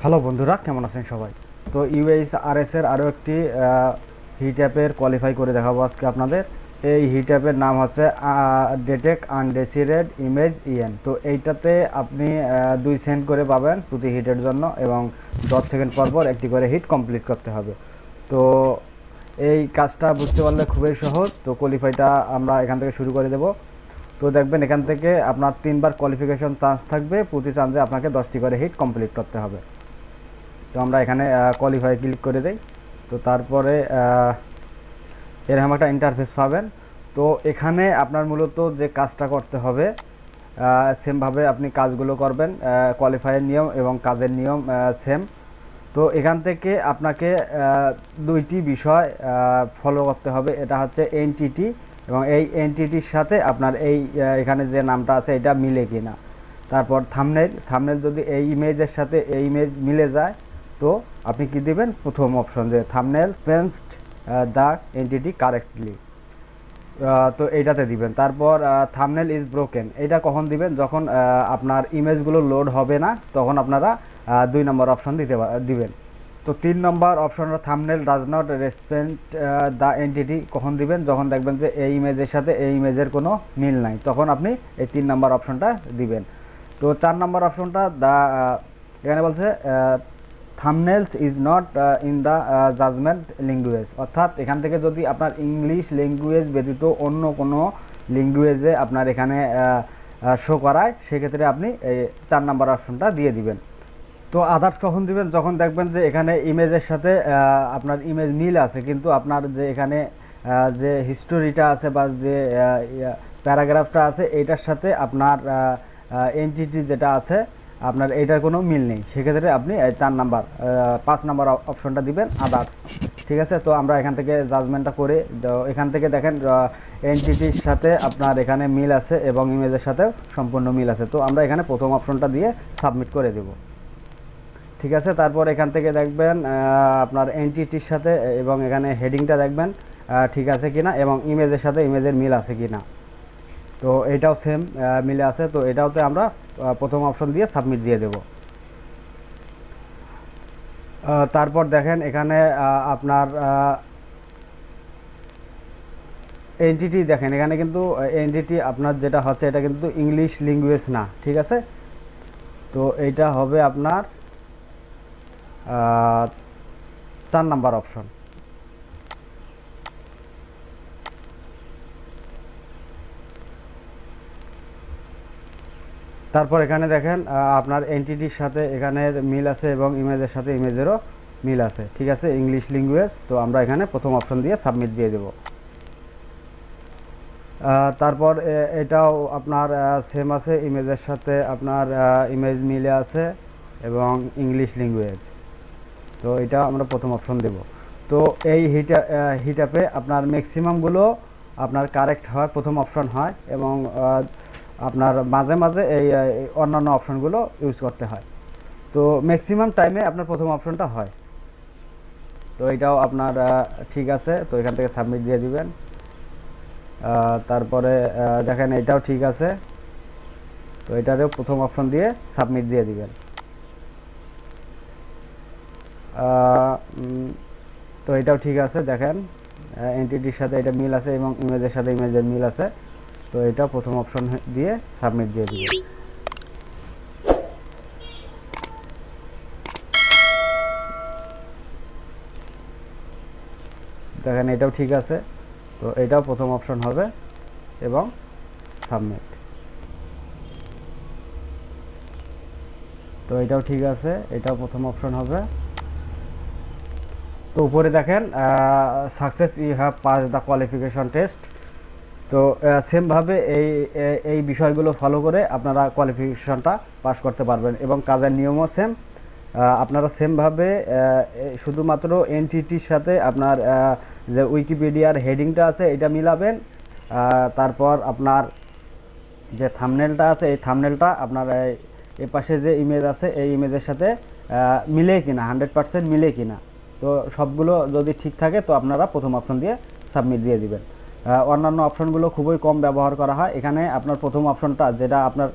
Hello বন্ধুরা, কেমন আছেন সবাই? তো UHRS এর আরও একটি হিটঅ্যাপের কোয়ালিফাই করে দেখাবো আজকে আপনাদের। এই হিটঅ্যাপের নাম হচ্ছে ডিটেক্ট আনডেসিরেড ইমেজ ইএন। তো এইটাতে আপনি 2 সেন্ট করে পাবেন প্রতি হিটের জন্য, এবং 10 সেকেন্ড পর পর একটি করে হিট কমপ্লিট করতে হবে। তো এই কাজটা বুঝতে পারলে খুবই সহজ। তো কোয়ালিফাইটা আমরা এখান থেকে শুরু করে দেব। তো দেখবেন এখান থেকে আপনার 3বার কোয়ালিফিকেশন চান্স থাকবে, প্রতি চান্সে আপনাকে 10টি করে হিট কমপ্লিট করতে হবে। তো আমরা এখানে কোয়ালিফাই ক্লিক করে দেই। তো তারপরে এরকম একটা ইন্টারফেস পাবেন। তো এখানে আপনার মূলত যে কাজটা করতে হবে, সেমভাবে আপনি কাজগুলো করবেন। কোয়ালিফাইয়ের নিয়ম এবং কাজের নিয়ম সেম। তো এখান থেকে আপনাকে দুইটি বিষয় ফলো করতে হবে। এটা হচ্ছে এনটিটি, এবং এই এনটিটির সাথে আপনার এখানে যে নামটা আছে এটা মিলে কিনা। তারপর থাম্বনেল যদি এই ইমেজের সাথে এই ইমেজ মিলে যায়, তো আপনি কি দিবেন? প্রথম অপশন, যে থাম্বনেল পেন্সড দ্য এন্টিটি কারেক্টলি, তো এইটাতে দিবেন। তারপর থাম্বনেল ইজ ব্রোকেন, এটা কখন দিবেন? যখন আপনার ইমেজগুলো লোড হবে না, তখন আপনারা 2 নম্বর অপশন দিবেন। তো 3 নম্বর অপশনটা thumbnail does not respect the entity কখন দিবেন? যখন দেখবেন যে এই ইমেজের সাথে এই ইমেজের কোনো মিল নাই, তখন আপনি এই 3 নম্বর অপশনটা দিবেন। তো 4 নম্বর অপশনটা এখানে বলছে thumbnails is not in the judgement language, অর্থাৎ এখান থেকে যদি আপনার ইংলিশ ল্যাঙ্গুয়েজ ব্যতীত অন্য কোনো ল্যাঙ্গুয়েজে আপনার এখানে শো করায়, সেক্ষেত্রে আপনি এই 4 নম্বর অপশনটা দিয়ে দিবেন। তো আদার্স কখন দিবেন? যখন দেখবেন যে এখানে ইমেজের সাথে আপনার ইমেজ মিল আছে, কিন্তু আপনার যে এখানে যে হিস্টোরিটা আছে বা যে প্যারাগ্রাফটা আছে, এইটার সাথে আপনার এনটিটি যেটা আছে আপনার এইটার কোনো মিল নেই, সেক্ষেত্রে আপনি 5 নম্বর অপশনটা দিবেন, আদার্স। ঠিক আছে। তো আমরা এখান থেকে জাজমেন্টটা করে, এখান থেকে দেখেন এনটিটির সাথে আপনার এখানে মিল আছে এবং ইমেজের সাথেও সম্পূর্ণ মিল আছে। তো আমরা এখানে প্রথম অপশনটা দিয়ে সাবমিট করে দেব। ঠিক আছে। তারপর এখান থেকে দেখবেন আপনার এনটিটির সাথে এবং এখানে হেডিংটা দেখবেন ঠিক আছে কিনা, এবং ইমেজের সাথে ইমেজের মিল আছে কিনা। তো এটাও সেম মিলে আছে। তো এটাওতে আমরা প্রথম অপশন দিয়ে সাবমিট দিয়ে দেব। তারপর দেখেন এখানে আপনার এনটিটি দেখেন, এখানে কিন্তু এনটিটি আপনার যেটা হচ্ছে এটা কিন্তু ইংলিশ ল্যাঙ্গুয়েজ না। ঠিক আছে। তো এইটা হবে আপনার 4 নম্বর অপশন। তারপর এখানে দেখেন আপনার এনটিটির সাথে এখানে মিল আছে এবং ইমেজের সাথে ইমেজেরও মিল আছে। ঠিক আছে, ইংলিশ ল্যাঙ্গুয়েজ। তো আমরা এখানে প্রথম অপশন দিয়ে সাবমিট দিয়ে দেব। তারপর এটাও আপনার সেম আছে, ইমেজের সাথে আপনার ইমেজ মিলে আছে এবং ইংলিশ ল্যাঙ্গুয়েজ। তো এটা আমরা প্রথম অপশন দেব। তো এই হিটঅ্যাপে আপনার ম্যাক্সিমামগুলো আপনার কারেক্ট হয়, প্রথম অপশন হয়, এবং আপনার মাঝে মাঝে এই অন্যান্য অপশনগুলো ইউজ করতে হয়। তো ম্যাক্সিমাম টাইমে আপনার প্রথম অপশনটা হয়। তো এটাও আপনার ঠিক আছে। তো এখান থেকে সাবমিট দিয়ে দিবেন। তারপরে দেখেন এটাও ঠিক আছে। তো এটারও প্রথম অপশন দিয়ে সাবমিট দিয়ে দিবেন। তো এটাও ঠিক আছে। দেখেন এন্টিটির সাথে এটা মিল আছে এবং ইমেজের সাথে ইমেজের মিল আছে। তো এটা প্রথম অপশন দিয়ে সাবমিট দিয়ে দিবেন। দেখেন এটাও ঠিক আছে। তো এটাও প্রথম অপশন হবে এবং সাবমিট। তো এটাও ঠিক আছে, এটাও প্রথম অপশন হবে। তো উপরে দেখেন success, you have pass the qualification test. তো সেমভাবে এই বিষয়গুলো ফলো করে আপনারা কোয়ালিফিকেশনটা পাস করতে পারবেন, এবং কাজের নিয়মও সেম। আপনারা সেমভাবে শুধুমাত্র এনটিটির সাথে আপনার যে উইকিপিডিয়ার হেডিংটা আছে এটা মিলাবেন। তারপর আপনার যে থাম্বনেলটা আছে, এই থাম্বনেলটা আপনার এ পাশে যে ইমেজ আছে এই ইমেজের সাথে মিলে কিনা, 100% মিলে কিনা। তো সবগুলো যদি ঠিক থাকে, তো আপনারা প্রথম অপশন দিয়ে সাবমিট দিয়ে দিবেন। অন্যান্য অপশনগুলো খুবই কম ব্যবহার করা হয়। এখানে আপনার প্রথম অপশনটা যেটা আপনার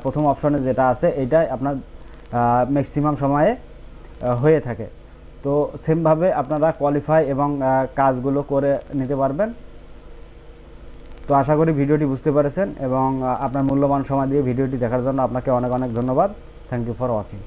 প্রথম অপশনে যেটা আছে, এইটাই আপনার ম্যাক্সিমাম সময়ে হয়ে থাকে। তো সেমভাবে আপনারা কোয়ালিফাই এবং কাজগুলো করে নিতে পারবেন। তো আশা করি ভিডিওটি বুঝতে পেরেছেন এবং আপনার মূল্যবান সময় দিয়ে ভিডিওটি দেখার জন্য আপনাকে অনেক অনেক ধন্যবাদ। Thank you for watching.